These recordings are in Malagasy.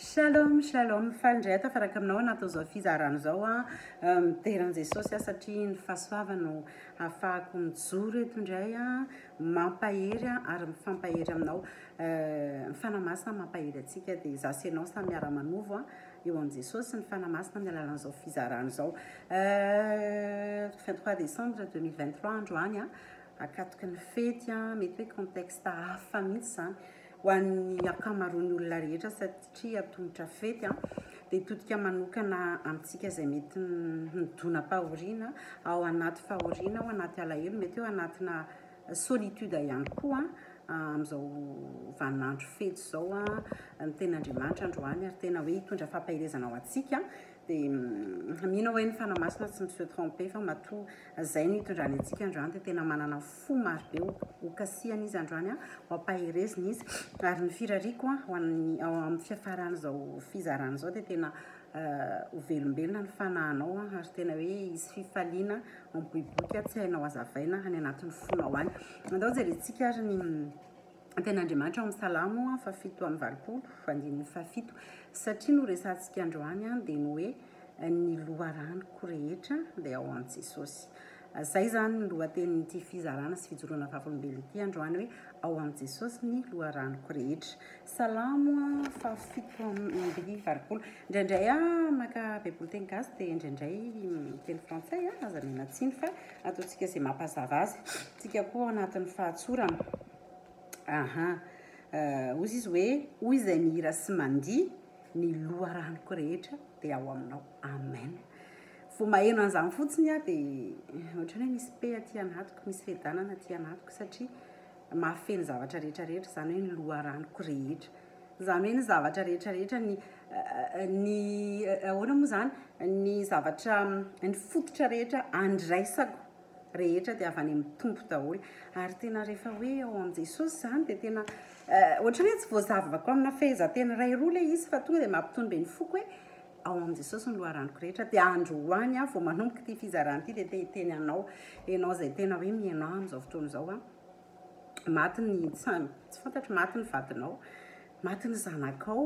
Shalom, shalom, mifandray tafaraka aminao anaty zao fizarana zao miteran Jesosy satria ny fahasoavana no ahafahako mijoro eto indray mampahery ary mifampahery aminao. Ny fanamasina mampahery atsika dia za sy anao samy miara-manovo eo amin'ny Jesosy ny fanamasina amin'ny alalan'izao fizarana zao. 23 décembre 2023 androany akatoky ny fety mety hoe contexte hafa mihitsy zany ho an'ny akamaroan'ny olona rehetra satria atombotra fety dia todika manokana amintsika izay mety midona fahoriana ao anaty fahoriana ao anaty alahelo mety eo anatina solitude ihany koa amin'izao vaninandro fety zao ny ten'Andriamanitra androany ary tena hoe hitondra fampahelezana ao antsika dia mino hoe ny fanamasina tsy se tromper fa matoa izay no hitondrany antsika androany dia tena manana fo maro be hokasiana izy androany mampaherezina izy ary ny firariko ao amin'ny fiafaran'izao fizarana zao dia tena ho velombelona ny fanahinao ary tena hoe izy fifaliana miboiboika tsy hainao azavaina any anatin'ny fonao any. Andao jerentsika ary ny ten'Andriamanitra ao amin'ny Salamo 7:27 satria no resantsika androany dia ny hoe ny loharaniko rehetra dia ao amin'i Jesosy. Zay zany ny lohatenin'ity fizarana sy fijoroana vavolombelona ity androany hoe ao amin'i Jesosy ny loharaniko rehetra. Salamo 7:20 indraindray maka baiboly teny gasy dia indraindray teny frantsay aza menatsiny fa ataontsika izay mampazava azy tsika koa anatin'ny fahatsorana. Ozy izy hoe hoy izay mihira sy mandihy ny loharaniko rehetra dia ao aminao. Amen. Vao maheno an'izany fotsiny dia ohatran'ny hoe misy pe aty anatiko, misy fiadanana aty anatiko satria mahafeno zavatra rehetrarehetra zany hoe ny loharaniko rehetra. Zany hoe ny zavatra rehetrarehetra ny ahoana moa zany ny zavatra ny fototra rehetra andraisako rehetra dia avy any amin'ny tompo daholo ary tena rehefa hoe ao amin'ny Jesosy zany dia tena ohatran'ny hoe tsy voazavako amina fehezanteny iray roa ilay izy fa tonga dia mampitombo ny foko hoe ao amin'ny Jesosy ny loharaniko rehetra dia androany vao manomboka ity fizarana ity dia teny anao ianao izay tena hoe mianao amin'izao fotoana izao maty ny tsy fantatro maty ny vadinao, maty ny zanakao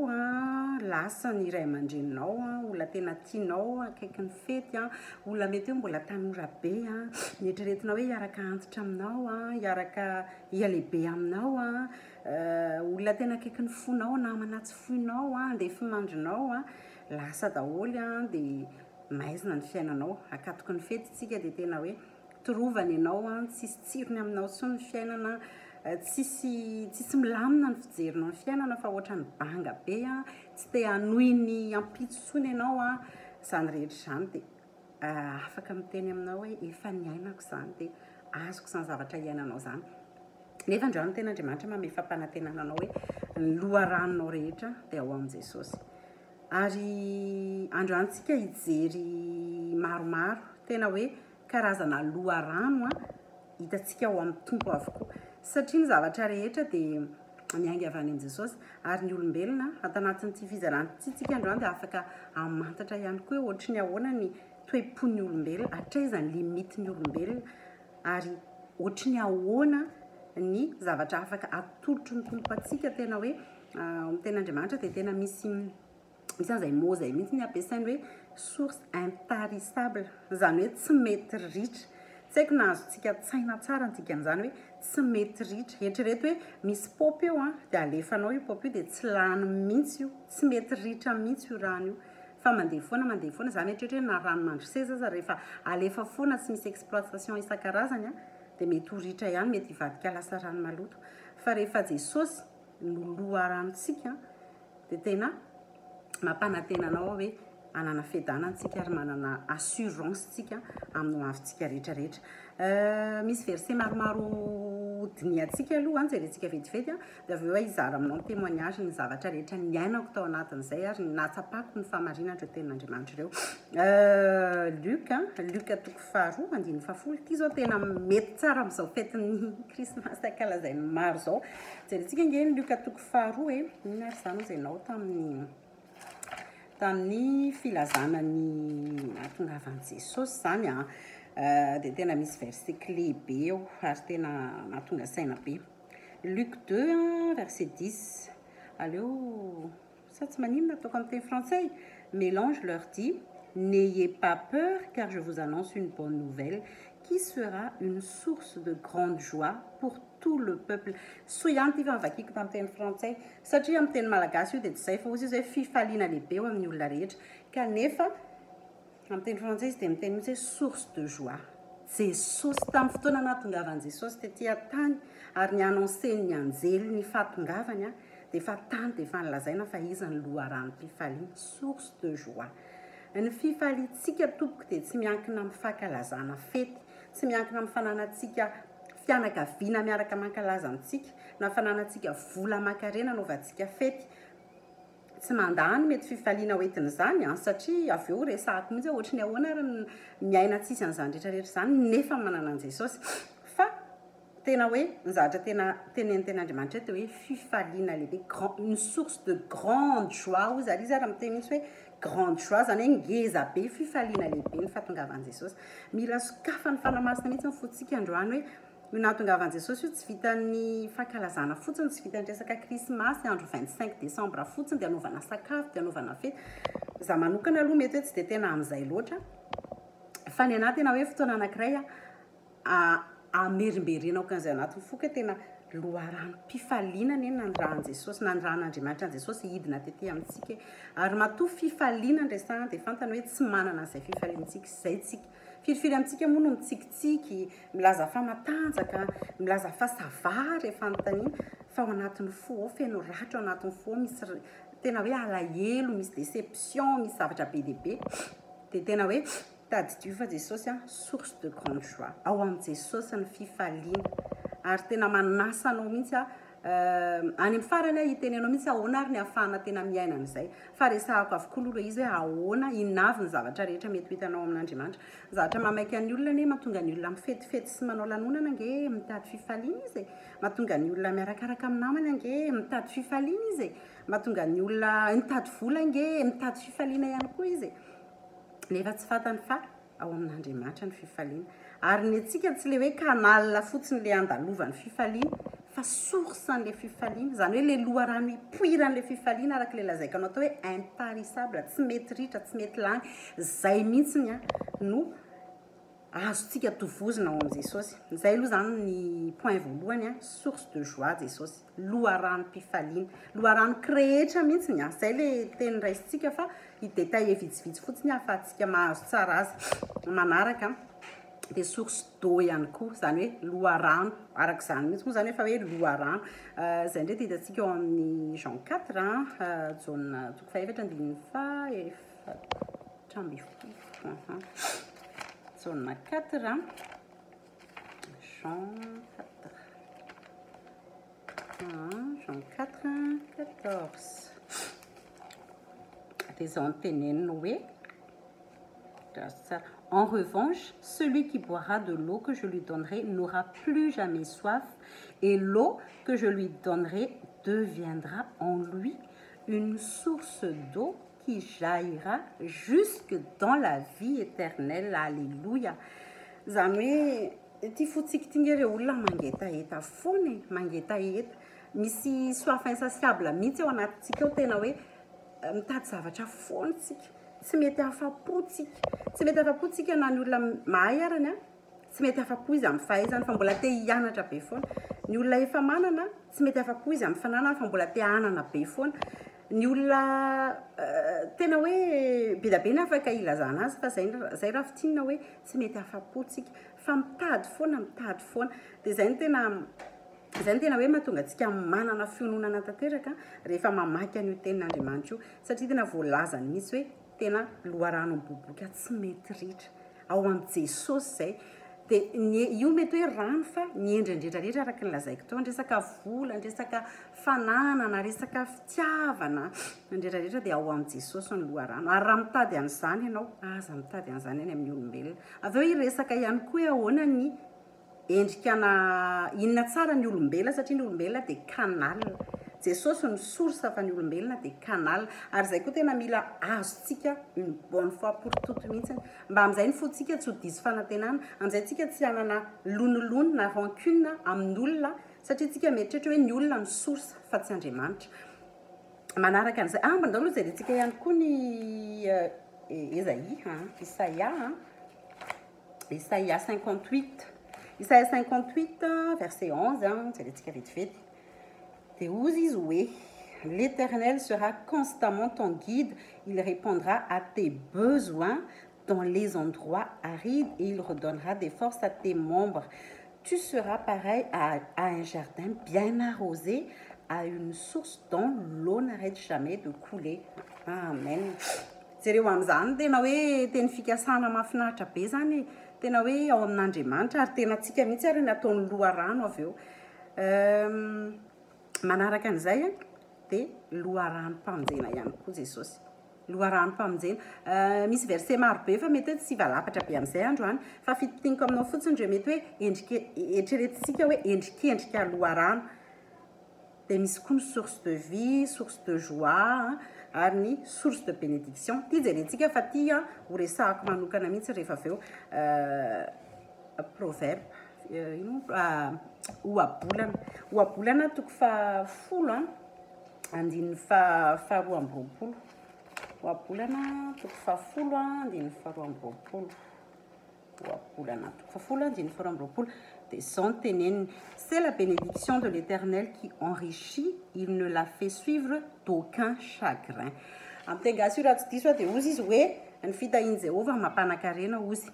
lasa ny iray aman-dreninao olona tena tianao akaiky ny fety olona mety hoe mbola tanora be mieritreretinao hoe hiaraka antitra aminao hiaraka hialehibe aminao olona tena akaiky ny fonao namana tsy foinao andeha fimandrinao lasa daholo dia maizina ny fiainanao akatoky ny fety tsika dia tena hoe torovany ianao tsisy tsirony aminao sy ny fiainana tsisy milamina ny fijerinao ny fiainana fa ohatran'ny banga be tsy te hanohy ny ampitsosony ianao zany rehetra zany dia afaka miteny aminao hoe efa niainako zany dia azoko izany zavatra iainanao zany. Nefa androany ten'Andriamanitra manome fampanantenana anao hoe ny loharanonao rehetra dia ao amin'i Jesosy. Ary androantsika hijery maromaro tena hoe karazana loharano hitantsika ao amin'ny tompo avokoa satria ny zavatra rehetra dia miainga avy any amin'i Jesosy ary ny olombelona ato anatin'ity fizarana ity tsika androany dia afaka hamantatra ihany koa ohatra ny ahoana ny toe-pon'ny olombelona hatraiza ny limitiny olombelona ary ohatra ny ahoana ny zavatra afaka atolotro ny tompo atsika tena hoe amin'ny ten'Andriamanitra dia tena misy an'izay mots izay mihitsy ny ampiasainy hoe source intarissable zany hoe tsy mety ritra. Tsy haiko nahazotsika tsaina tsara antsika amin'izany hoe tsy mety ritra eritrereto hoe misy paopy eo dia alefanao io paopy io dia tsy lany mihitsy io tsy mety ritra mihitsy io rano io fa mandeha foana zany eritreretra hoe na rano mandroseza aza rehefa alefa foana tsy misy exploitation isan-karazany dia mety ho ritra ihany mety hivadika lasa rano maloto fa rehefa Jesosy no loharanontsika dia tena mampanantenanao hoe anana fiadanantsika ary manana assurance tsika amin'ny hoavintsika rehetrarehetra. Misy verset maromaro diniantsika aloha jerentsika vetivety dia avy eo hizara aminao ny témoignage ny zavatra rehetra niainako tao anatin'izay ary natsapako ny fahamarinana ireo tenin'Andriamanitra ireo. Luka 2:10 ity zao tena mety tsara amin'izao fetin'ny Krismasy ankalazainy maro zao. Jerentsika ngeny Luka 2:10 ino ary zany izay nao tamin'ny filazana ny nahatongavan'i Jesosy zany dia tena misy verset clé be eo ary tena nahatonga saina be. Luc 2 verset 10 aleo sa tsy maninona ataoko amin'ny teny français. Mélange leur dit: n'ayez pas peur, car je vous annonce une bonne nouvelle qui sera une source de grande joie pour tout le peuple. So ihany ty famivakiko tamin'ny teny français satria amin'ny teny malagasy io dia tsy zay fa ozy io zay fifaliana lehibe eo amin'ny olona rehetra, kanefa amin'ny teny français izy dia miteny mihitsy hoe source de joie. Jesosy tamin'ny fotoana nahatongavan'i Jesosy tetỳ tany ary ny annoncen'ny anjely ny fahatongavany dia efa tany dia efa nilazaina fa izy ny loharanom-pifaliana, source de joie. Ny fifaliantsika tompoko dia tsy miankina amin'ny fankalazana fety, tsy miankina amin'ny fananantsika fianakaviana miaraka mankalaza amintsika na fananantsika vola aman-karena anaovantsika fety. Tsy mandany mety fifaliana hoentin'izany satria avy eo resahako mihitsy ohatra ny ahoana ary miaina tsisy an'izany rehetrarehetra izany nefa manana an' Jesosy. Fa tena hoe ny zavatra tena tenen'ny ten'Andriamanitra dia hoe fifaliana lehibe, une source de grande joie ozy ary izy ary amin'ny teny mihitsy hoe grande joie, zany hoe ngeza be, fifaliana lehibe ny fahatongavan'i Jesosy. Mila sokafa ny fanamasina mihitsy ny fotsika androany hoe io nahatongavan'i Jesosy io tsy vitan'ny fankalazana fotsiny, tsy vitan'ny resaka krismasy andro 25 décembre fotsiny dia anaovana sakafo, dia anaovana fety. Za manokana aloha mety hoe tsy dia tena amin'izay loatra, fa ny anahy tena hoe fotoana anankiray amerimberena okan'izay anatiny foka tena loharanom-pifaliana ny nandrahan'i Jesosy, nandrahan'Andriamanitra an'i Jesosy hidina tetỳ amintsika, ary matoa fifaliana ny resahana dia fantana hoe tsy manana an'izay fifaliantsika, izay tsika. Firifiry amintsika moa no mitsikitsiky, milaza fa matanjaka, milaza fa sava rehefa anontaniana, fa ao anatin'ny fo ao feno ratra, ao anatin'ny fo misy tena hoe alahelo, misy déception, misy zavatra be dia be, dia tena hoe tadidio fa Jesosy source de grande joie. Ao amin'ny Jesosy ny fifaliana, ary tena manasa anao mihitsy any amin'ny farany hitenenao mihitsy ahoana ary ny ahafahana tena miaina amin'izay. Fa resahako avokoa aloha izy hoe ahoana inona avy ny zavatra rehetra mety hitanao amin'Andriamanitra. Zavatra mamaika ny olona anie mahatonga ny olona mifetifety sy manao lanonana ange mitady fifaliana izy, mahatonga ny olona miarakaraka amin'ny namany ange mitady fifaliana izy, mahatonga ny olona mitady vola ange mitady fifaliana ihany koa izy. Nefa tsy fantany fa ao amin'Andriamanitra ny fifaliana. Ary ny antsika tsy le hoe kanalina fotsiny le andalovan'ny fifaliana, fa source an'le fifaliana, zany hoe le loharano ipoiran'le fifaliana araka le lazaiko anao atao hoe intarissable, tsy mety ritra, tsy mety lany, zay mihitsiny no azontsika tovozina ao amin'ny Jesosy. Zay aloha zany ny point voalohany source de joie Jesosy, loharanom-pifaliana, loharano rehetra mihitsiny zay le teny raisintsika fa hidetaille vitsivitsy fotsiny ahafahantsika mahazo tsara azy manaraka. Dia source d'eau ihany koa, zany hoe loharano, araka izany mihitsy moa zany efa hoe loharano. Izay indray dia hitantsika eo amin'ny Jean 4 jaune toko fahaefatra andininy fa efatra amby folo, jaune 4 Jean 4 14 dia izao ny teneniny hoe en revanche, celui qui boira de l'eau que je lui donnerai n'aura plus jamais soif, et l'eau que je lui donnerai deviendra en lui une source d'eau qui jaillira jusque dans la vie éternelle. Alléluia. Zany hoe ty fotsika ty nge reo olona mangetaeta foana, mangetaeta, misy soif insatiable mihitsy ao anatintsika ao, tena hoe mitady zavatra foana tsika. Tsy mety afapotsika na ny olona mahay arany tsy mety afapo izy amin'ny fahaizany fa mbola te hianatra be foana. Ny olona efa manana tsy mety afapo izy amin'ny fananana fa mbola te hanana be foana. Ny olona tena hoe be da be ny afaka ilazana azy fa zay raha fitinina hoe tsy mety afapotsika fa mitady foana. Dia zay ny tena hoe mahatonga antsika manana fiononana tanteraka rehefa mamaky an'io tenin'Andriamanitra io, satria tena voalazany mihitsy hoe tena loharano miboboka tsy mety ritra ao amin'ny Jesosy zay. Dia io mety hoe rano fa ny endrendretrarehetra araka ny lazaiko tao, ny resaka vola, ny resaka fananana, resaka fitiavana, ny rehetrarehetra dia ao amin'ny Jesosy ny loharano. Ary raha mitady an'izany ianao, aza mitady an'izany any amin'ny olombelona. Avy eo iresaka ihany koa ahoana ny endrikana inona tsara ny olombelona, satria ny olombelona dia canal. Jesosy ny source fa ny olombelona dia canal. Ary zay koa tena mila azontsika une bonne fois pour toutes mihitsy, mba amin'izay ny fotsika tsy ho diso fanantenana, amin'izay tsika tsy hanana lonolono na rancune amin'ny olona, satria tsika mieritreritra hoe ny olona ny source fa tsy Andriamanitra. manaraka an'izay mandao aloha jerentsika ihany koa ny Ésaïe, Isaïa 58. Isaïa 58, verset 11, jerentsika vetivety. Dia ozy izy hoe, l'Éternel sera constamment ton guide, il répondra à tes besoins dans les endroits arides et il redonnera des forces à tes membres. Tu seras pareil à un jardin bien arrosé, à une source dont l'eau n'arrête jamais de couler. Amen. Jereo amin'izany tena hoe teny fikasana mahafinaritra be zany, tena hoe ao amin'Andriamanitra ary tena tsika mihitsy ary nataony loharano avy eo. Manaraka an'izay dia loharanom-pamonjena ihany koa Jesosy. Loharanom-pamonjena. Misy verset maro be fa mety hoe tsy valapatra be amin'izay androany, fa fitotiniko aminao fotsiny ndreo mety hoe eritreretintsika hoe endrikendrika loharano. Dia misy koa ny source de vie, source de joie, ary ny source de bénédiction. Ty jerentsika fa ty ho resahako manokana mihitsy rehefa avy eo proverbe ohabolana toko fahafolo andininy faharoa amby roapolo. Ohabolana toko fahafolo andininy faharoa amby roapolo. Ohabolana toko fahafolo andininy faharoa amby roapolo. Des sons ténènes. C'est la bénédiction de l'Éternel qui enrichit, il ne la fait suivre d'aucun chagrin. Amin'ny teny gasy io raha tsy diso dia ozy izy hoe ny fitahian'i Jehovah mampanan-karena ozy.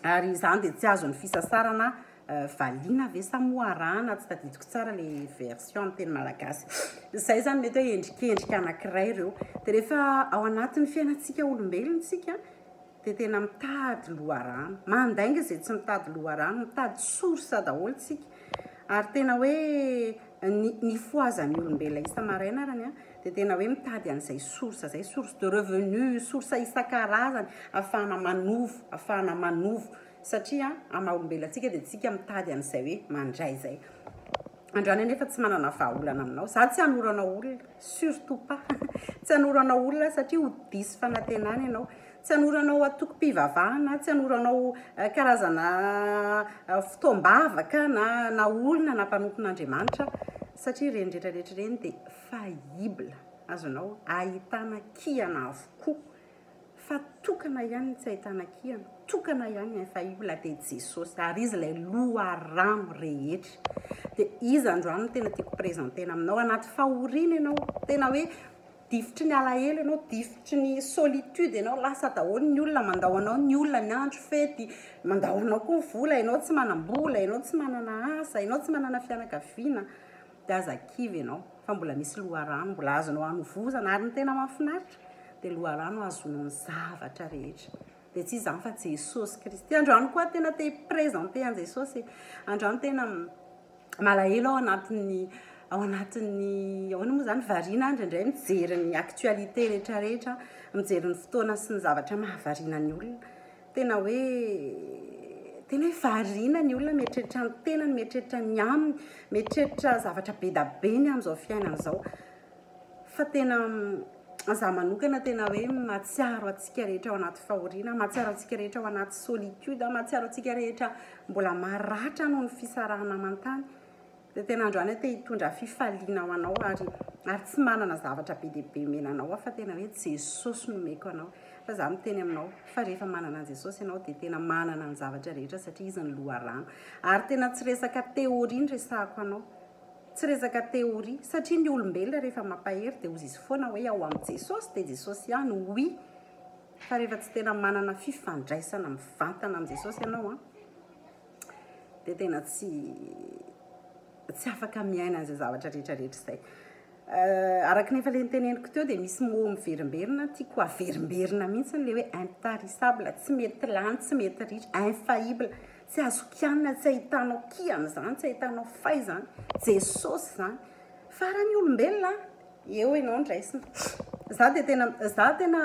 Ary izany dia tsy azo ny fisasarana valiana ve sa moarana, tsy tadidiko tsara le version amin'ny teny malagasy. Izay zany mety hoe endrikendrika anankiray ireo. Dia rehefa ao anatin'ny fiainantsika olombelontsika dia tena mitady loharano. Mandainga izay tsy mitady loharano, mitady source daholo tsika. Ary tena hoe ny foazan'ny olombelona isa-maraina arany dia tena hoe mitady an'izay source de revenu, source isan-karazany ahafahana manovo. Satria amin'ny olombelontsika dia tsika mitady an'izay hoe mandray zay. Androany nefa tsy manana vahaolana aminao. Za tsy hanorana olona, surtout pas. Tsy hanorana olona satria ho diso fanantenana ianao. Tsy hanoranao atoko-pivavahana, tsy hanoranao karazana fotoam-bavaka na olona na mpanompon'Andriamanitra satria ireny rehetrarehetra ireny dia fahible. Azonao ahitana kiana avokoa. Fa tokana ihany tsy ahitana kiana, tokana ihany ny fahible dia Jesosy ary izy ilay loharano rehetra. Dia izy androany tena tiako présentena aminao anaty fahoriana ianao, tena hoe difitry ny alahelo ianao, difitry ny solitude ianao, lasa daholo ny olona mandao anao, ny olona ny andro fety, mandao anao koa vola, ianao tsy manam-bola, ianao tsy manana asa, ianao tsy manana fianakaviana, dia aza kivy ianao, fa mbola misy loharano, mbola azonao hanovozana ary ny tena mahafinaritra, dia loharano azonao ny zavatra rehetra. Dia tsy izany fa Jesosy Kristy. Androany koa tena te présenter an Jesosy, androany tena malahelo ao anatin'ny ahoana moa zany variana indray mijery ny actualité rehetrarehetra, mijery ny fotoana sy ny zavatra mahavariana ny olona. Tena hoe variana ny olona, mieritreritra ny tenany, mieritreritra ny aminy, mieritreritra zavatra be da be ny amin'izao fiainana izao. Fa tena za manokana tena hoe matsiaro antsika rehetra ao anaty fahoriana, matsiaro antsika rehetra ao anaty solitude, matsiaro antsika rehetra mbola maratra noho ny fisarahana amantany. Dia tena androany te hitondra fifaliana ao anao ary tsy manana zavatra be dia be menanao fa tena hoe Jesosy no meko anao. Fa za miteny aminao fa rehefa manana an Jesosy ianao dia tena manana ny zavatra rehetra satria izy ny loharano. Ary tena tsy resaka teoria ny resahako anao, tsy resaka teoria satria ny olombelona rehefa mampahery dia hozy izy foana hoe ao amin'ny Jesosy dia Jesosy ihany, oui. Fa rehefa tsy tena manana fifandraisana mivantana amin'ny Jesosy ianao dia tena tsy afaka miaina an'izay zavatra rehetrarehetra izay. Araka nefa ilay niteneniko teo dia misy mots miverimberina, tiako averimberina mihitsy le hoe intarissable, tsy mety lany, tsy mety ritra, infaillible, tsy azo kianina, tsy ahitanao kiana zany, tsy ahitanao fay zany, Jesosy zany. Fa raha ny olombelona eo ianao ndraisina. Za tena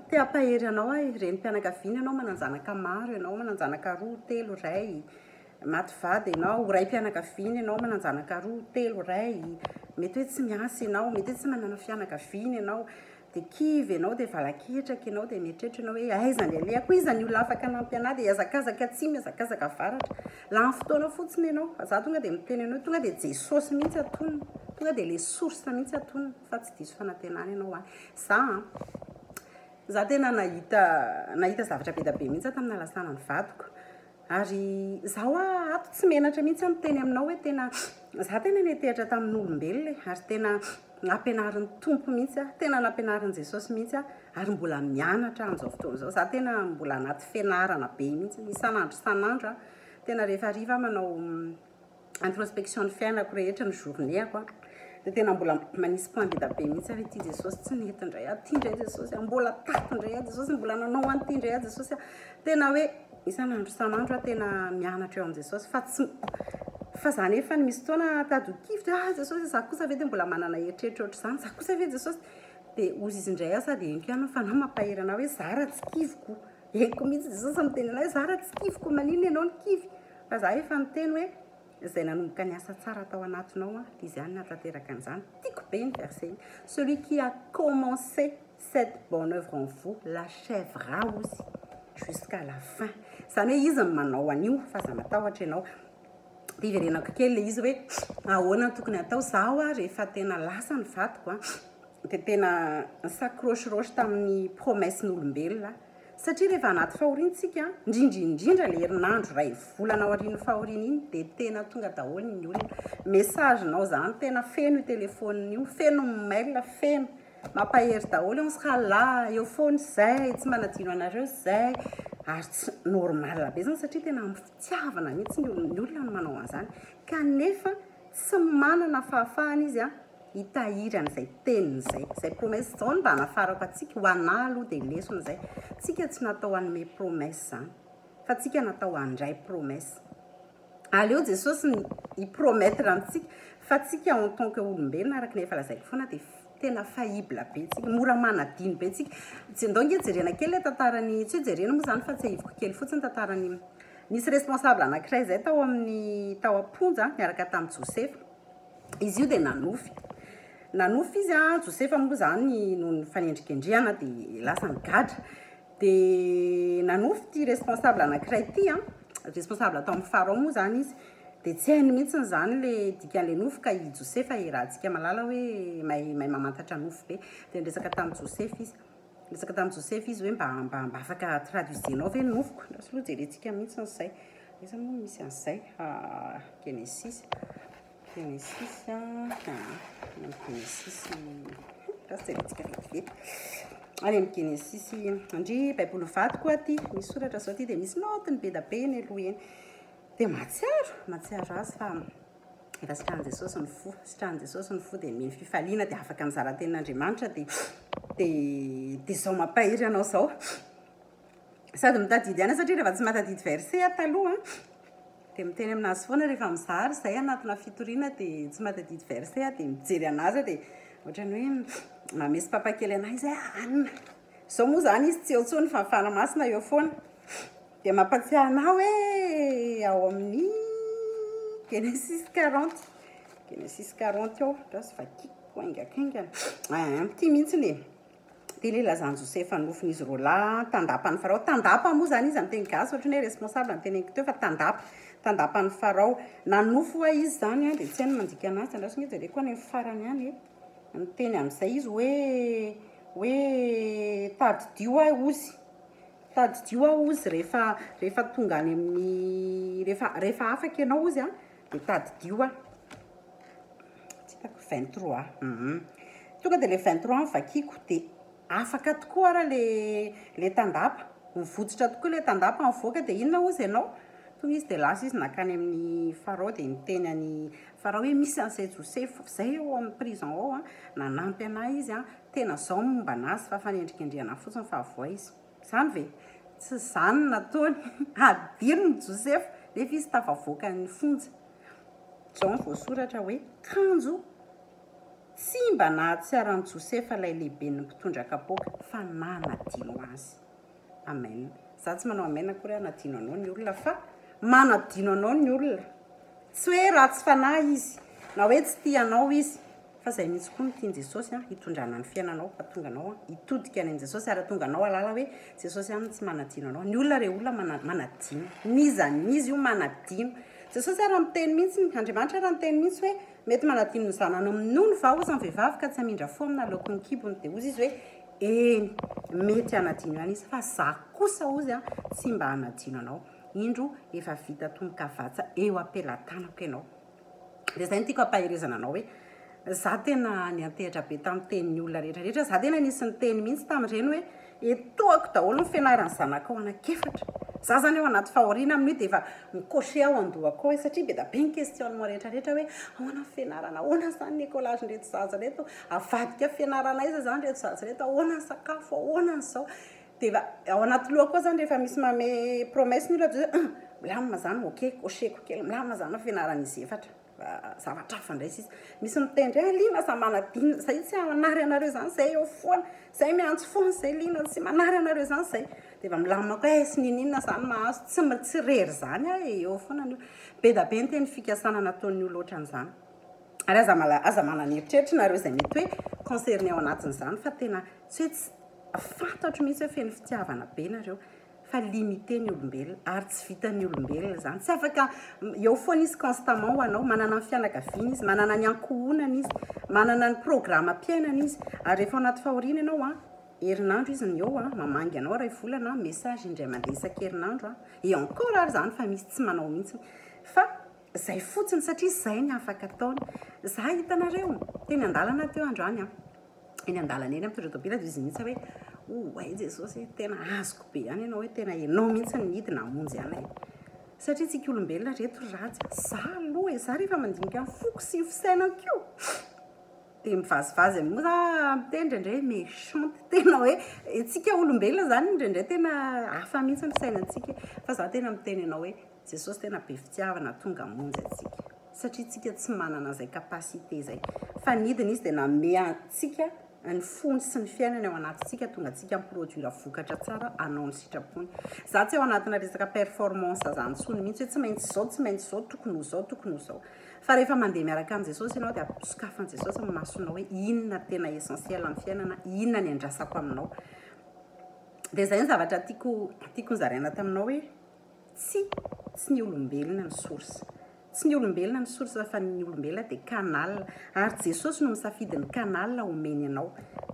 te hampahery anao ireny mpianakaviana ianao mananjanaka maro ianao, mananjanaka 2, 3, ray. Maty vady ianao, ray mpianakaviana ianao, mananjanaka 2, 3, ray. Mety hoe tsy miasa ianao, mety hoe tsy manana fianakaviana ianao, dia kivy ianao dia valaketraka ianao dia mieritreritra ianao hoe aiza ny aleako iza ny olona afaka nampy anahy dia iazakazaka tsy miazakazaka varatra la ny fotoana fotsiny ianao fa za tonga dia miteny ianao tonga dia jesosy mihitsy atonina tonga dia le source mihitsy atonina fa tsy diso fanantenana ianao any za tena nahita zavatra be da be mihitsy tamina lasana ny vadiko ary zaho ato tsy menatra mihitsy miteny aminao hoe tena za tena netehitra tamin'ny olombelona ary tena nampianarin'ny tompo mihitsy tena nampianarin'i Jesosy mihitsy ary mbola mianatra amin'izao fotoana izao za tena mbola anaty fianarana be mihitsy isanandro tena rehefa hariva manao introspection ny fiainako rehetra ny journéako dia tena mbola manisy point be da be mihitsy hoe ty Jesosy tsy nety indray aty indray Jesosy mbola tato indray Jesosy mbola nanao an'ity indray Jesosy tena hoe isanandro tena mianatra eo amin'i Jesosy fa za nefa ny misy fotoana tadokivitra Jesosy za kosa ve dia mbola manana eritreritra ohatr'izany za kosa ve Jesosy dia ozy izy indray asa dia eniko ihany fa anao mampahery anao hoe za raha tsy kiviko eniko mihitsy Jesosy miteny anao hoe za raha tsy kiviko maninona ianao ny kivy fa za efa miteny hoe izay nanomboka ny asa tsara tao anatinao dia izy ihany natanteraka an'izany tiako be ny verset celui qui a commencé cette bonne œuvre en vous l'achèvera aussi jusqu'à la fin zany hoe izy manao an'io fa za matahotra ianao dia iverenako kely le izy hoe ahoana tokony atao zaho rehefa tena lasa ny vadiko dia tena s'accroche-roche tamin'ny promessen'olombelona satria rehefa anaty fahoriantsika indrindra le herinandro ray volana ao aorian'ny fahoriana iny dia tena tonga daholo ny olona mesagenao zany tena feno io telefonina io feno mail feno mampahery daholo on sera là eo foany zay tsy manadino anareo zay ary tsy normal be zany satria tena mifitiavana mihitsy ny olona no manao an'izany kanefa tsy manana fahafahana izy hitahiry an'izay teniny zay promesse zao no mba hanafarako atsika ho anahy aloha dia lesona zay tsika tsy natao hanome promesse zany fa tsika natao handray promesse aleo Jesosy hipromettre antsika fa tsika en tant que olombelona araka ny efa lazaiko foana dia tena faibla be tsika mora manadino be tsika tsy ndonge jerena kely le tantarany tsy jerena moa zany fa tsy ahivoko kely fotsiny tantarany nisy responsable anankiray zay tao am-ponja miaraka tamin'i Josefa izy io dia nanofy izy Josefa moa zany no ny fanendrikendriana dia lasa nigadra dia nanofy ty responsable anankiray ty responsable atao amin'ny Pharaon moa zany izy dia tsy hainy mihitsy zany le dikan'le nofy ka i Josefa rahantsika malala hoe may mamantatra nofy be dia niresaka tamin'i Josefa izy hoe mba afaka traduisenao ve nofiko ndasy loha jerentsika mihitsy n'izay iza moa misy an'izay Genesis rasy jerentsika vetivety any amin'ny Genesis andry baiboly vadiko aty misy soratra zao ty dia misy notiny be da be ny aloha eny dia matsiaro azy fa efa sitrahan'i Jesosy ny fo dia mino fifaliana dia afaka mizara tenin'Andriamanitra dia zao mampahery anao zao sady mitadidy ihany satria rehefa tsy matadidy verset taloha dia miteny aminazy foana rehefa mizary zay anatina fitoriana dia tsy matadidy verset dia mijery anazy dia ohatrany hoe mamesy papakely anahy izy anina zao moa zany izy tsy eo tsony fa mifanamasina eo foana dia mampatsiahy anahy hoe ao amin'ny Genesis 40 ao rasy vakiko aingakaingana ty mihitsy dia le lazany Josefa nofiny izy rola tandapany Farao tandapa moa zany izy amin'ny teny gasy ohatrany hoe responsable ny teneniko teo fa tandapany Farao nanofo hoa izy zany dia tsy hainy mandika anazy andrasony izy dia koa ny farany ihany miteny amin'izay izy hoe tadidio ozy rehefa tonga any amin'ny rehefa afaka ianao ozy dia tadidio tsy hitako 23 tonga dia le 23 vakiko dia afaka tokoa ara le tandapa mivotsitra tokoa le tandapa mivoaka dia inona ozy ianao tonga izy dia lasa izy nakany amin'ny Farao dia miteny any Farao hoe misy an'izay Josefa zay eo amin'ny prison ao nanampy anahy izy tena zao momba anazy fa fanendrikendriana fotsiny fa avoa izy zany ve tsy zany nataony adirony Josefa nefa izy tafavoaka ny fonja zao ny voasoratra hoe kanjo tsy mba nahatsiaran'i Josefa ilay lehibe ny mpitondra kapoaka fa nanadino azy amen za tsy manao amen akory anadino anao ny olona fa manadino anao ny olona tsy hoe ratsy fanahy izy na hoe tsy tianao izy fa zay mihitsy koa nytiany jesosy hitondrana ny fiainanao fa tonga anao hitodika any an' jesosy ary tonga anao alala hoe jesosy any tsy manadino anao. Ny olona re olona manadino nizanizy io manadino jesosy raha miteny mihitsy Andriamanitra raha miteny mihitsy hoe mety manadino ny zanany amin'nono va ozy ny vehivavy ka tsy amindra fo amina lokony kibony dia ozy izy hoe eny mety anadino any izy fa za kosa ozy tsy mba anadino anao. Indro efa vita tomboka vatsa eo ampelantanako ianao. Dia zay ny tiako ampahirezana anao hoe za tena ny antehitra be tamin'ny tenin'ny olona rehetrarehetra. Za tena nisy ny teny mihitsy tamin'ireny hoe etoako daholo ny fianarany zanaka ao anankefatra. Za zany ao anaty fahoriana amin'io dia efa mikoshe ao andohako hoe satria be da be ny questionnement rehetrarehetra hoe ahoana fianarana, ahoana zany ny écolage reto zaza reto, avadika fianarana iza zany reto zaza reto, ahoana ny sakafo, ahoana n'izao. Dia efa ao anaty lohako koa zany rehefa misy mame promesse ny olona dia milamina zany ok kosheko kely milamina zany ny fianaran'izy efatra. Zavatra hafa ndray sisa misy mitendry lina sa manadina zay tsy manary anareo zany zay eo foana zay miantso foana zay lina tsy manary anareo zany zay dia efa milamina koa sy nininona zany mahazo tsy rery zany eo foana be da be ny teny fikasana nataon'ny olo ohatran'izany. Ary aza manan'eritreritra nareo zay mety hoe concerné ao anatin'izany fa tena tsy hoe fantatro mihitsy hoe feno fitiavana be nareo fa limité ny olombelona ary tsy vitan'ny olombelona zany tsy afaka eo foana izy constamment ho anao manana ny fianakaviana izy manana ny ankohonana izy manana ny programme ampiainana izy ary rehefa anaty fahoriana ianao herinandro izy ny eo mamangy anao ray volana message indray mandeha isan-kerinandro et encore ary zany fa misy tsy manao mihitsy fa zay fotsiny satria zay ny afaka ataony. Za hitanareo teny andalana teo androany eny andalana eny mitondra tobila dia izy mihitsy hoe ay jesosy tena azoko be any ianao hoe tena enao mihitsy ny hidina hamonjy anay satria tsika olombelona reto ratsy za aloha za rehefa mandinika foko sy fisainako io dia mivazivazy moa za miteny indraindray méchante tena hoe tsika olombelona zany indraindray tena hafa mihitsy ny fisainantsika fa za tena miteny ianao hoe jesosy tena be fitiavana tonga hamonjy atsika satria tsika tsy manana zay capacité zay fa nidina izy dia nanome antsika ny fony sy ny fiainana ao anatintsika tonga atsika miproduira vokatra tsara anao ny sitrapony. Za tsy ao anatina resaka performance zany tsony mihitsy hoe tsy maintsy zao tokony ho zao fa rehefa mandeha miaraka amin'ny jesosy ianao dia ampisokafan' jesosy amin'ny masonao hoe inona tena essentiel amin'ny fiainana, inona ny andrasako aminao. Dia zay ny zavatra tiako nizaraina taminao hoe tsy ny olombelona ny source. Tsy ny olombelona ny source fa ny olombelona dia canal ary jesosy no misafidy ny canal omeny anao.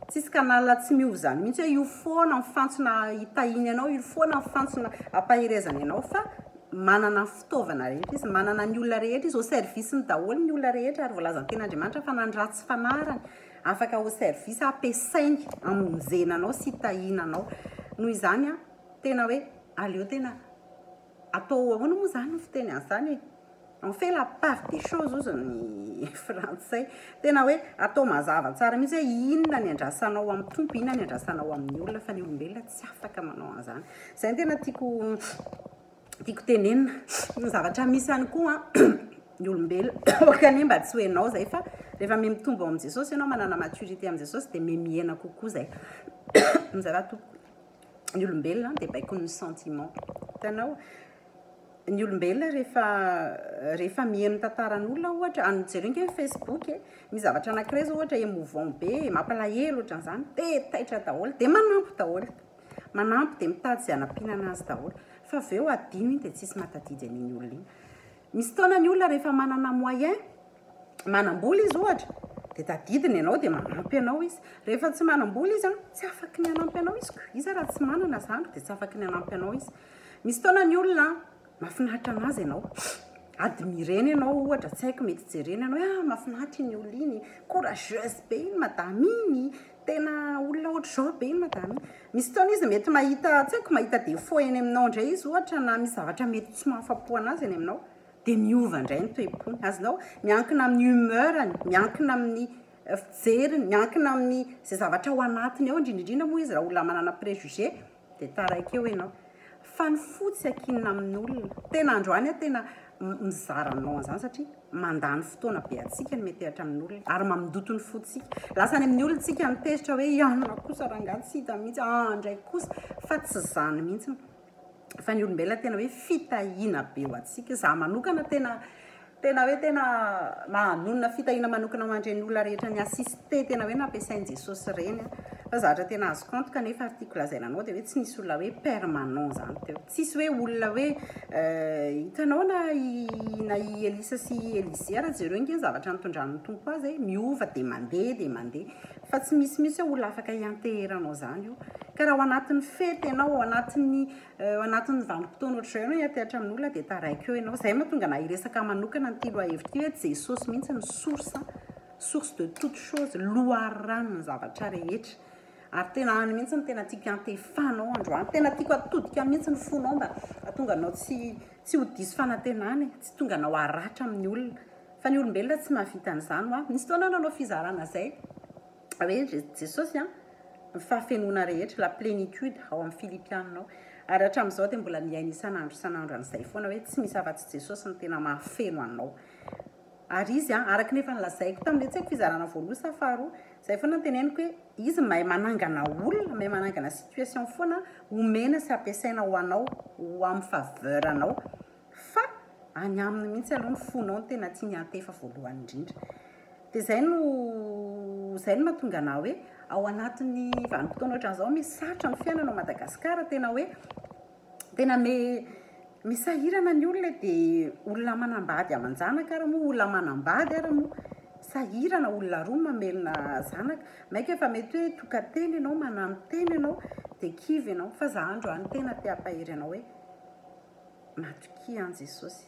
Tsisy canal tsy miova zany mihitsy hoe io foana mifantsona hitahiny anao, io foana mifantsona ampahirezana anao fa manana fitaovana rehetra izy, manana ny olona rehetra izy au service ny daholo ny olona rehetra ary voalazany ten'Andriamanitra fa nandratsy fanarany afaka au service ampiasainy amonjena anao sy hitahina anao. Noho izany tena hoe aleo tena atao ahoana moa zany ny fiteny an'izany on fait la part des choses ozy ny frantsay tena hoe atao mazava tsara mihitsy hoe inona ny andrasanao amin'ny tompo, inona ny andrasanao amin'ny olona fa ny olombelona tsy afaka manao an'izany. Zay ny tena tiako tenenina ny zavatra misy ihany koa ny olombelona okane mba tsy hoenao zay fa rehefa mitombo ao amin'i jesosy ianao manana maturité amin'i jesosy dia miena kokoa zay mizava tompo ny olombelona dia baiko ny sentiment tanao ny olombelona rehefa mihaino tantaran'olona ohatra anojerenga Facebook misy zavatra anankiray zao ohatra émouvant be mampalahelo ohatran'izany dia taitra daholo dia manampy dia mitady izay hanampiana azy daholo fa avy eo adino iny dia tsisy matadidy an'iny olona iny. Misy taona ny olona rehefa manana moyen manam-bola izy ohatra dia tadidiny ianao dia manampy anao izy. Rehefa tsy manam-bola izy tsy afaka ny hanampy anao izy izy raha tsy manana zany dia tsy afaka ny hanampy anao izy. Misy taona ny olona mahafinaritra anazy ianao admireny ianao ohatra tsy haiko mety jereny ianao mahafinaritra iny olona iny courageuse be iny madame iny tena olona ohatra zao be iny madame iny. Misy taona izy mety mahita tsy haiko mahita défaut eny aminao indray izy ohatra na misy zavatra mety tsy mahafapo anazy eny aminao dia miova indray ny toe-pony azonao miankina amin'ny humeurany, miankina amin'ny fijeriny, miankina amin'ny zay zavatra ao anatiny ao indrindrindrindra moa izy raha olona manana préjugé dia taraiky eo ianao fa ny fotsy akinina amin'ny olona tena androany tena mizara aminao an'izany satria mandany fotoana be atsika ny metehatra amin'ny olona ary mamindoto ny fotsika lasa ny amin'ny olona tsika nitezitra hoe ianona kosa rangahy tsy hita mihitsy indray kosa fa tsy zany mihitsy fa ny olombelona tena hoe fitahiana be ho atsika za manokana tena tena hoe tena manonona fitahina manokana mandreny olona rehetra ny assiste tena hoe nampiasain' Jesosy reny fa zavatra tena azo kanto kanefa article lazainanao dia hoe tsy nisy olona hoe permanent zany teo tsisy hoe olona hoe hitanao na Elisa sy Elisea raha zareo ingeny zavatra nitondran'ny tompo azy miova dia mandeha fa tsy misy hoe olona afaka hianteheranao zany io ka raha ao anatin'ny fety ianao ao anatin'ny vanim-potoana ohatr'izay ianao hiantehatra amin'olona dia taraiky eo ianao zay mahatonga na hiresaka manokana ny tilo ahevitra hoe Jesosy mihitsy ny source de toute chose loharano ny zavatra rehetra ary tena any mihitsy ny tena tiako antefanao androany tena tiako atodika mihitsy ny fonao mba atonga anao tsy ho diso fanantenany tsy tonga anao aratra amin'ny olona fa ny olombelona tsy mahavita an'izany nisy fotoana nanao fizarana zay hoe Jesosy ny fahafenoana rehetra la plénitude ao amin'ny Filipianina ary hatramin'izao dia mbola miaina isanandro an'izay foana hoe tsy misy afa-tsy Jesosy ny tena mahafeno anao ary izy araka nefa nilazaiko tamin'ilay tsy haiko fizarana voalohany sa faharoa zay foana teneniko hoe izy mahay manangana olona mahay manangana situation foana omena sy ampiasaina ho anao ho amin'ny faveur anao fa any aminy mihitsy aloha ny fonao ny tena tia nyantefa voalohany indrindra dia zay no mahatonga anao hoe ao anatin'ny vanim-potoana ohatran'izao misatra ny fiainana ao Madagasikara tena hoe tena misahirana ny olona dia olona manambady aman-janaka ara moa olona manambady ara moa sahirana olona roa mamelona zanaka maika efa mety hoe tokateny ianao manamoteny ianao dia kivy ianao fa za androany tena te-hampahery ianao hoe matokia an Jesosy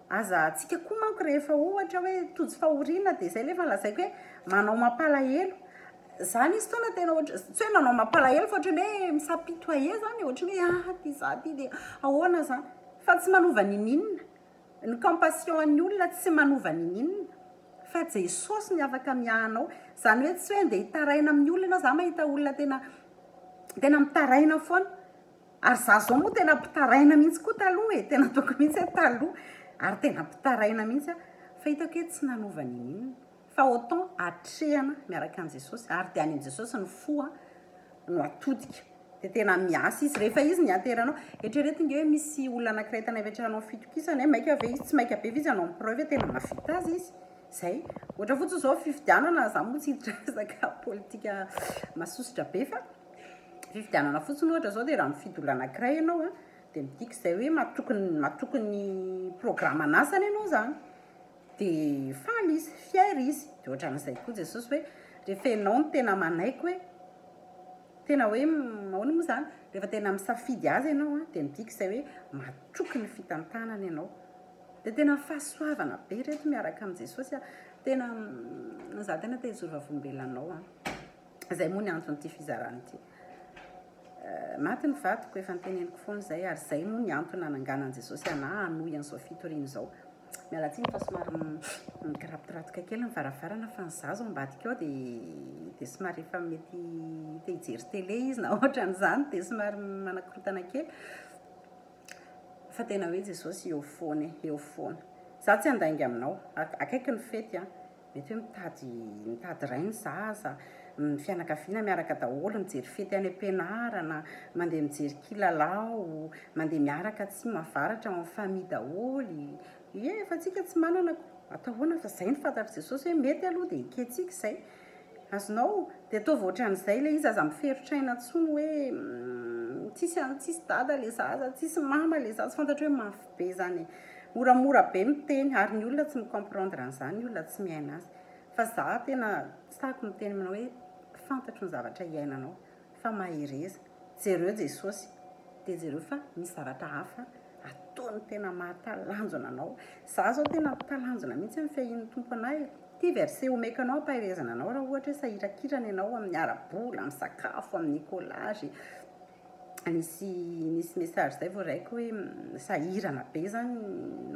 aza antsika koa manko rehefa ohatra hoe tojo fahoriana dia izay lefa lazaiko hoe manao mampalahelo zany izy tona tena ohatra tsy hoe nanao mampalahelo fa ohatrany hoe misapito ahe zany ohatrany hoe ty za ty dia ahoana zany fa tsy manova nininina ny compassion an'ny olona tsy manova nininina fa Jesosy ny afaka miahanao zany hoe tsy hoe ndeha hitaraina amin'ny olona ianao za mahita olona tena mitaraina foana ary za zao moa tena mpitaraina mihitsy koa taloha tena toko mihitsy hoe taloha ary tena mpitaraina mihitsy fa hitako hoe tsy nanova nininina fa autant atrehana miaraka an Jesosy ary dia any an Jesosy ny fo no atodika dia tena miasa izy rehefa izy ny anteranao eritreretinge hoe misy olona anankiray tany aveatranao fitokisana maika ve izy tsy maika be izy anao preuve tena mavita azy izy zay ohatra fotsiny zao fifidianana za moa tsy hiditra resaka politika masosotra be fa fifidianana fotsiny ohatra zao dia raha mifidy olona anankiray ianao dia midika izay hoe matokony programme anasany ianao zany dia faly izy fier izy dia ohatran'izay koa Jesosy hoe rehefa ianao no tena manaiko hoe tena hoe mahoana moa zany rehefa tena misafidy azy ianao dia midika izay hoe matoky ny fitantanana ianao dia tena fahasoavana be reto miaraka amin'ny Jesosy tena za tena tehizoro vavolombelonanao zay moa ny anton'ity fizarana ity maty ny vadiko efa niteneniko foana zay ary zay moa ny antony nananganan Jesosy ana hanohy an'izao fitoriana izao mialatsiny fa somary mikarapitiratoka kely ny varavarana fa ny zazo ambadika ao dia somary efa mety te hijery télé izy na ohatran'izany dia somary manakorotana kely fa tena hoe Jesosy eo foana za tsy handainga aminao akaiky ny fety mety hoe mitady rainy zaza ny fianakaviana miaraka daholo mijery fety any am-pianarana mandeha mijery kilalao mandeha miaraka tsy mavaratra amin'ny famille daholy fa tsika tsy manana atahoana fa zay ny fantatry Jesosy hoe mety aloha dia iketsika izay azonao dia ataovy ohatran'izay le izy aza miferotraina ntsony hoe tsisy dada le zaza tsisy mama le zaza fantatra hoe mafy be zany moramora be miteny ary ny olona tsy micomprendre an'izany ny olona tsy miaina azy fa za tena tsy tahako miteny aminao hoe fantatro ny zavatra iainanao fa mahereza jereo Jesosy dia jereo fa misy zavatra hafa ataony tena mahatalanjona anao za zao tena talanjona mihitsy amin'ny fiahin'ny tompo anay ty verset omeka anao ampaherezana anao raha ohatra hoe sahirakirana ianao amin'ny arabola amin'ny sakafo amin'ny écolage nisy message zay voaraiko hoe sahirana be zany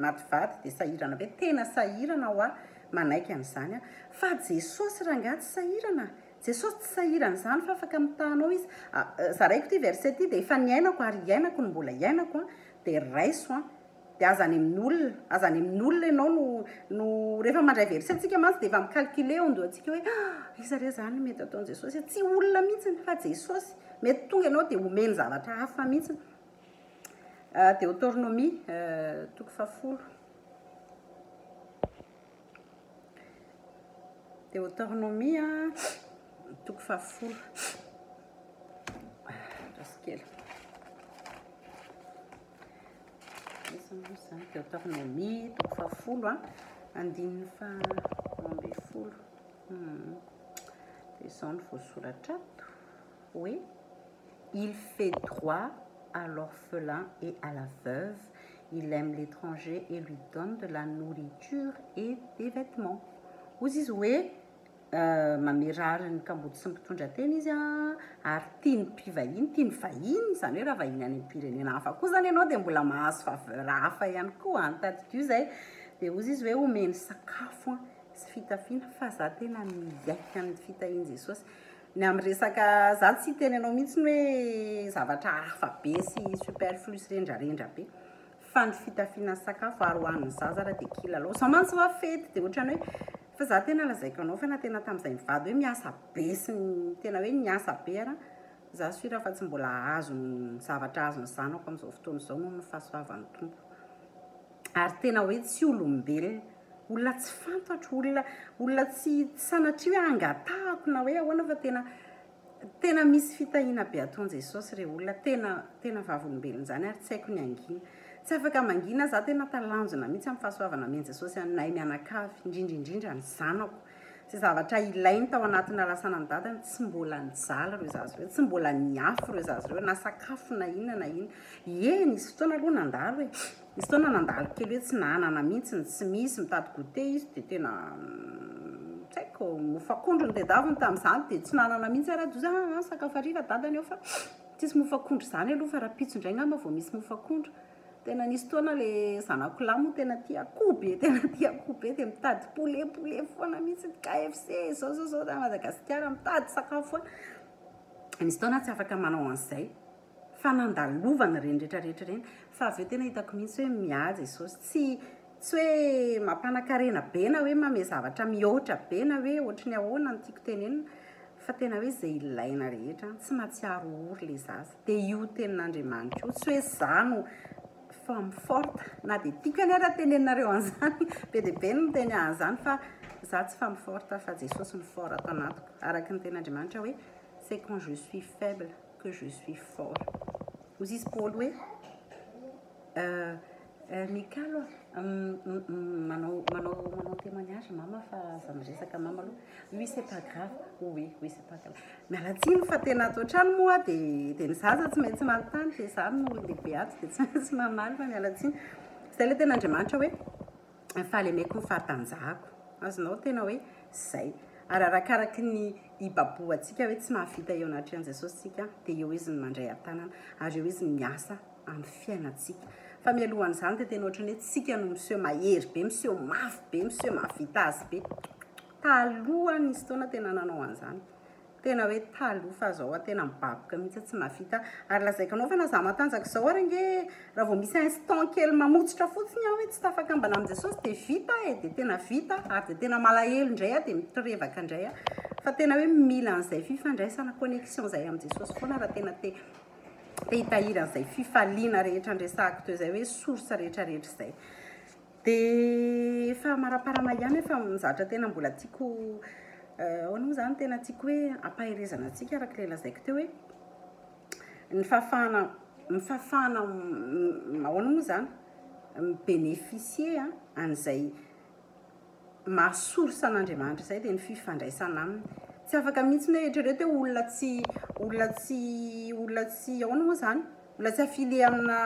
mativady dia sahirana be tena sahirana ho manaiky an'izany fa Jesosy raha nga tsy sahirana Jesosy tsy sahirana izany fa afaka mitahanao izy zaraiko ty verset ty dia efa niainako ary iainako no mbola iainako dia raiso dia aza any amin'ny olona ianao no rehefa mandray verset tsika mantsy dia efa micalcule ondoantsika hoe izare zany mety ataon'i Jesosy tsy olona mihitsy fa Jesosy mety tonga ianao dia omeny zavatra hafa mihitsy Deutéronomie toko 10 de autonomie toko fahafolo rasikely de autonomie toko fahafolo andininy fa ambe folo de zao ny voasoratra ato hoe il fait droit à l'orphelin et à la veuve, il aime l'étranger et lui donne de la nourriture et des vêtements. Ozy izy hoe mamerary ny kambody sy mpitondra teny izy ary tiany mpivahiny, tiany vahiny, zany hoe raha vahiny any am-pirenena hafa koa zany ianao dia mbola mahazo faveur hafa ihany koa anytadik'io zay. Dia ozy izy hoe omeny sakafo sy fitafiana fa za tena miaika ny fitahian Jesosy. Ny amin'ny resaka za tsy teny anao mihitsy hoe zavatra hafa be sy superflu sy rendrarendra be fa ny fitafiana sakafo ary hoan'ny zaza raha dia kilalao sa mantsy va fety dia ohatrany hoe fa za tena lazaiko anao fa na tena tamin'izay mivady hoe miasa be sy tena hoe miasa be ara za sy raha fa tsy mbola azo ny zavatra azony zanako amin'izao fotoana izao noho ny fahasoavan'ny tompo ary tena hoe tsy olombelona olona tsy fantatra olona tsy sanatria hoe angatahako na hoe ahoana fa tena misy fitahiana be ataon'i Jesosy re olona tena vavolombelona zany ary tsy haiko ny angina tsy afaka mangina za tena talanjona mihitsy amin'ny fahasoavana amen'i Jesosy anay mianakavy indrindra ny zanako sy zavatra ilainy tao anatina lasana ny dadany tsy mbola nijala reo zazy reo tsy mbola niafy reo zazy reo na sakafo na inona nisy fotoana aloha nandalo hoe nisy fotoana nandalo kely hoe tsy nanana mihitsy tsy misy mitady goûter izy dia tena tsy haiko mofakondro ny tedaviny tamin'izany dia tsy nanana mihitsy aradoza sakafo ariva dadany eo fa tsisy mofakondro zany aloha fa raha pitso indray ngamba vao misy mofakondro. Tena nisy fotoana le zanako lahy moa tena tia akoho be dia mitady poulet foana mihitsy KFC zao ta Madagasikara mitady sakafo foana. Nisy fotoana tsy afaka manao an'izay fa nandalovana reny rehetrarehetra reny fa avy eo tena hitako mihitsy hoe mihaja Jesosy tsy hoe mampanakarena be na hoe mame zavatra mihoatra be na hoe ohatry ny ahoana ny tiako tenenina fa tena hoe izay ilaina rehetra tsy mahatsiaro ory le zaza dia io tenin'Andriamanitra io tsy hoe zano femme forte na dia tiako any raha teneninareo an'izany be dia be no teny an'izany fa za tsy femme forte fa Jesosy ny fort ato anatiko araka ny tenin'Andriamanitra hoe c'est quand je suis faible que je suis fort. Ozy izy Paoly hoe Mikalo manao témoignage mama fa za miresaka mama aloha oui c'est pas grave oui c'est pas grave mialatsiny fa tena atao trano moa dia ny zaza tsy maintsy manontany dia za no lehibe ato dia tsy maintsy mamaly fa mialatsiny izay le tenin'Andriamanitra hoe faly ameko ny fahatanjahako azonao tena hoe zay ary arakaraky ny ibaboa antsika hoe tsy mahavita eo anatrehan'i Jesosy tsika dia eo izy ny mandray an-tanana ary eo izy ny miasa amin'ny fiainantsika fa mialohan'izany dia tena ohatrany hoe tsika no miseho mahery be miseho mafy be miseho mahavita azy be taloha nisy fotoana tena nanao an'izany tena hoe taloha fa zao tena mibaboka mihitsy tsy mahavita ary lazaiko anao fa na za matanjaka izao ary nge raha vao misy instant kely mamotsitra fotsiny aho hoe tsy tafaka ambana amin'i Jesosy dia vita dia tena vita ary dia tena malahelo indray dia mitorevaka indray fa tena hoe mila an'izay fifandraisana connexion izay amin'i Jesosy foana raha tena te hitahiran'izay fifaliana rehetra andresahako toy izay hoe source rehetrarehetra izay dia fa maraparana ihany efa mizatra tena mbola tiako ahoana moa zany tena tiako hoe ampaherezana antsika araka le lazaiko teo hoe ny fahafahana ahoana moa zany mibénéficier an'izay mahasorsa an'Andriamanitra izay dia ny fifandraisana aminy tsy afaka mihitsy hoe eritrereto hoe olona tsy ahoana moa zany olona tsy affilié amina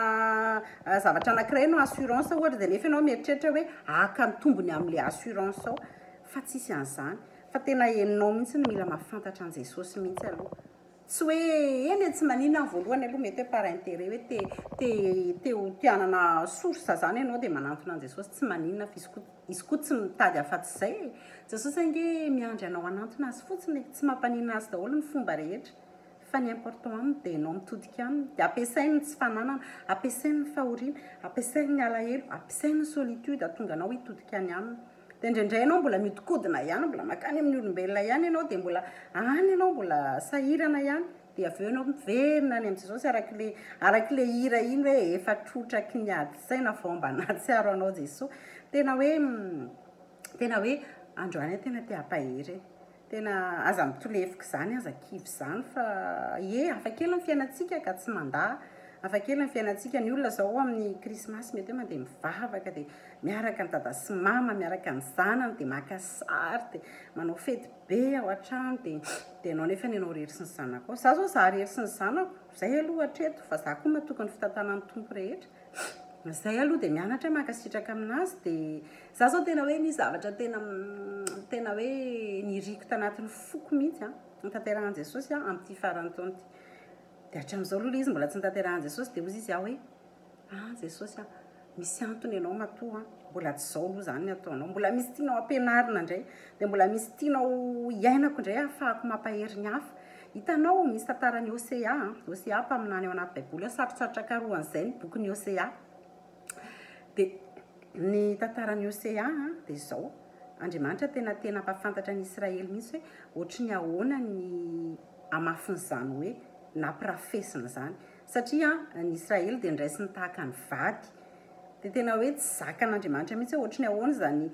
zavatra anankiray no assurance ohatra dia nefa ianao mieritreritra hoe aka ny tombony amin'ilay assurance ao fa tsisy an'izany fa tena henonao mihitsy ny mila mahafantatra an'i Jesosy mihitsy aloha tsy hoe eny tsy maninona ny voalohany aloha mety hoe par intérêt hoe te hanana source zany ianao dia manantona an'i Jesosy tsy maninona fa izy koa tsy mitady afa-tsy izay Jesosy ange miandry anao hanantona azy fotsiny tsy mampaninona azy daholo ny fomba rehetra fa ny important aminy dia ianao mitodika aminy dia ampiasainy ny tsy fananana ampiasainy ny fahoriana ampiasainy ny alahelo ampiasainy ny solitude ahatonga anao hitodika any aminy dia indraindray ianao mbola miodikodina ihany mbola makany amin'ny olombelona ihany ianao dia mbola any ianao mbola sahirana ihany dia avy eo ianao miverina any amin'i Jesosy araka le hira iny hoe efa trotraky ny ady saina vao mba nahatsiaro anao Jesosy tena hoe androany tena te ampahery tena aza mitolefika zany aza kivy zany fa afakely ny fiainatsika ka tsy manda afakely ny fiainatsika ny olona zao amin'ny krismasy mety hoe mandeha mivavaka dia miaraka ny dada sy mama miaraka ny zanany dia maka sary dia manao fety be ao an-trano dia anao nefa ny anao rery sy ny zanako ao. Za zao za rery sy ny zanako zay aloha hatreto fa za koa matokony fitantanan'ny tompo rehetra zay aloha dia mianatra makasitraka aminazy dia za zao tena hoe ny zavatra tena hoe niriko tanatin'ny foko mihitsy nitanterahany Jesosy amin'ity farany taona ity dia hatramin'izao aloha izy mbola tsy nitanterahany Jesosy dia ozy izy hoe Jesosy misy antony ianao matoa mbola tsy zao aloha zany ny ataonao mbola misy tianao ampianarina indray dia mbola misy tianao iainako indray ahafahako mampahery ny hafa. Hitanao misy tantarany Osea mpaminany ao anaty baiboly sarotsarotra karohan'izay ny bokyny Osea dia ny tantarany Osea dia zao Andriamanitra tena mpafantatra ny Israely mihitsy hoe ohatry ny ahoana ny amafiny zany hoe nampirafesina zany satria ny Israely dia ndraisiny tahaka ny vady dia tena hoe tsy zakan'Andriamanitra mihitsy hoe ohatry ny ahoana zany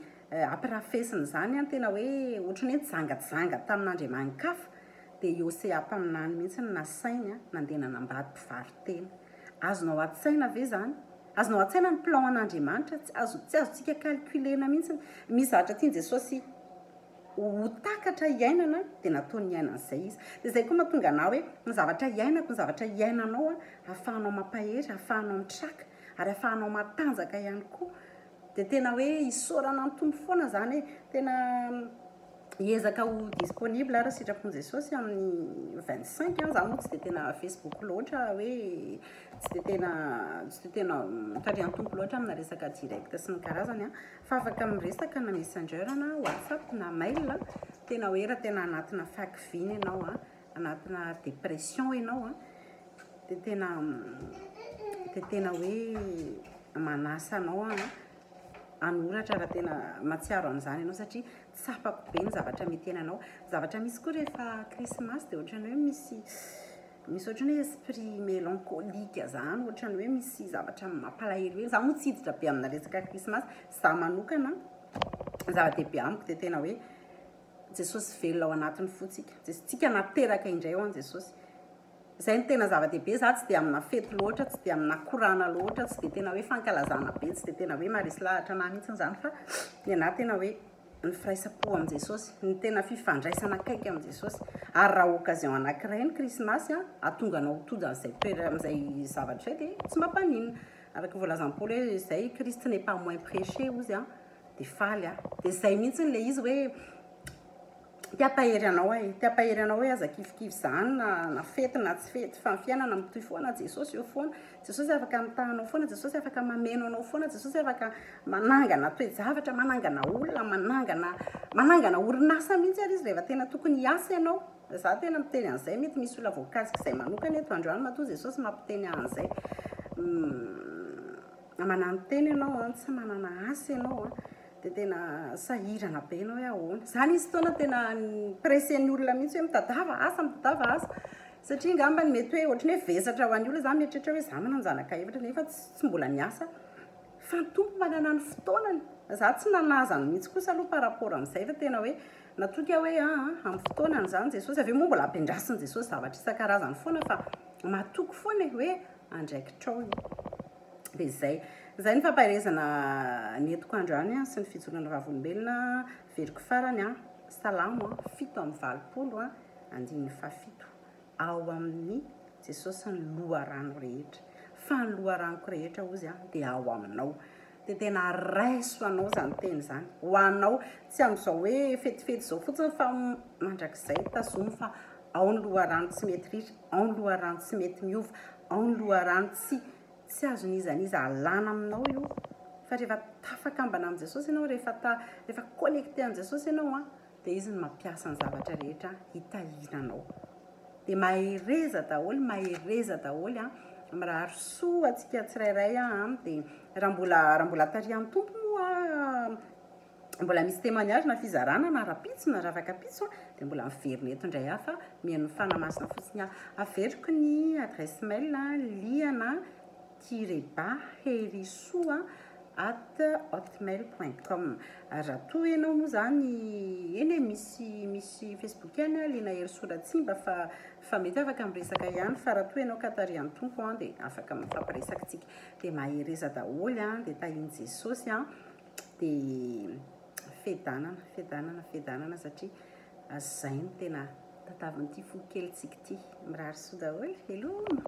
ampirafesina zany tena hoe ohatry ny hoe jangajanga tamin'Andriamanikafa dia Osea mpaminany mihitsy ny nasainy nandeha nanambady mpivarotena. Azonao atsaina ve zany? Azonao atsaina ny plan an'Andriamanitra tsy azontsika calculena mihitsy misy zavatra tiany Jesosy ho takatra iainana dia nataony iainana izay izy dia izay koa mahatonga anao hoe ny zavatra iainako ny zavatra iainanao ahafahanao mampahery ahafahanao mitraka ary ahafahanao matanjaka ihany koa dia tena hoe isaorana ny tompo foana zany hoe tena hiezaka ho disponible raha sitrapon'i Jesosy amin'ny 25 za moa tsy dia tena Facebook loatra hoe tsy dia tena mitarihan'ny tompo loatra amina resaka direct sy ny karazany fa afaka miresaka na messenger na WhatsApp na mail tena hoe raha tena anatina fakiviny ianao anatina dépression ianao dia tena hoe manasa anao anoratra raha tena matsiaro an'izany ianao satria tsapako be ny zavatra mety enanao zavatra misy koa rehefa krismasy dia ohatrany hoe misy ohatrany hoe esprit mélancolique zany ohatrany hoe misy zavatra mampalahelo za moa tsy hiditra be amina resaka krismasy za manokana zava-dehibe amiko dia tena hoe Jesosy velona ao anatin'ny fotsika tsika nateraka indray ao an Jesosy zay ny tena zava-dehibe za tsy dia amina fety loatra tsy dia amina korana loatra tsy dia tena hoe fankalazana be tsy dia tena hoe marisy lahatra na mihitsy zany fa ny anahy tena hoe ny firaisapo amin'i Jesosy ny tena fifandraisana akaiky amin'i Jesosy ary raha occasion anankiray ny krismasy ahatonganao tody amin'izay zavatra izay dia tsy mampaninona araka voalazan'ny Paoly hoe izay Christ n'est pas moins prêché ozy dia faly dia izay mihitsy n'ilay izy hoe tiapahery anao hoe aza kifikivy zany na fety na tsy fety fa ny fiainana mitoy foana Jesosy eo foana Jesosy afaka mitahanao foana Jesosy afaka mameno anao foana Jesosy afaka manangana toe-javatra manangana olona manangana orinasa mihitsy ary izy rehefa tena tokony hiasa ianao za tena miteny an'izay mety misy olona voakasika izay manokana eto androany matoa Jesosy mampiteny an'izay manano-teny ianao tsy manana asa ianao dia tena sahirana be ianao hoe ahoana zany izy fotoana tena pressen'ny olona mihitsy hoe mitadava asa satria ngambany mety hoe ohatrany hoe vezatra ho an'ny olona za mietratra hoe za manana zanaka efatra nefa tsy mbola niasa fa ny tompo manana ny fotoanany za tsy nanazany mihitsy kosa aloha par rapport amin'izay fa tena hoe natoka hoe amin'ny fotoanany zany Jesosy avy moa mbola ampiandrasiny Jesosy zavatra isan-karazany foana fa matoko foana hoe andraikitrao dia zay ny fampaherezana netiko androany sy ny fijoroana vavolombelona veriko farany salamo 7:20 andiny fafito ao amin'ny Jesosy ny loharano rehetra fa ny loharanoko rehetra ozy dia ao aminao dia tena raiso anao zany teny zany ho anao tsy amin'izao hoe fetifety zao fotsiny fa mandrakizay tazomy fa ao ny loharano tsy mety ritra ao ny loharano tsy mety miova ao ny loharano tsy azon'izaniza alana aminao io fa rehefa tafakambana amin'i Jesosy ianao rehefa connecté amin'i Jesosy ianao dia izy ny mampiasa ny zavatra rehetra hitahinanao dia mahereza daholo miraharo soa atsika tsirairay dia raha mbola tarihan'ny tompo moa mbola misy témoignage na fizarana na rapitso na ravakapitso dia mbola miverina eto indray fa mihaino fanamasina fotsiny averiko ny adresse mail liana tireba herisoa @hotmail.com. Ary raha toa ianao moa zany eny misy Facebook ihany lena erisoratsy mba fa mety afaka miresaka ihany fa raha toa ianao katarian'ny tompo a dia afaka mifampiresaka tsika dia mahereza daholy a dia tahiny jesosy a dia fedanana satria zay no tena tatavin'ity fo kely tsika ity mirary soa daholy veloma.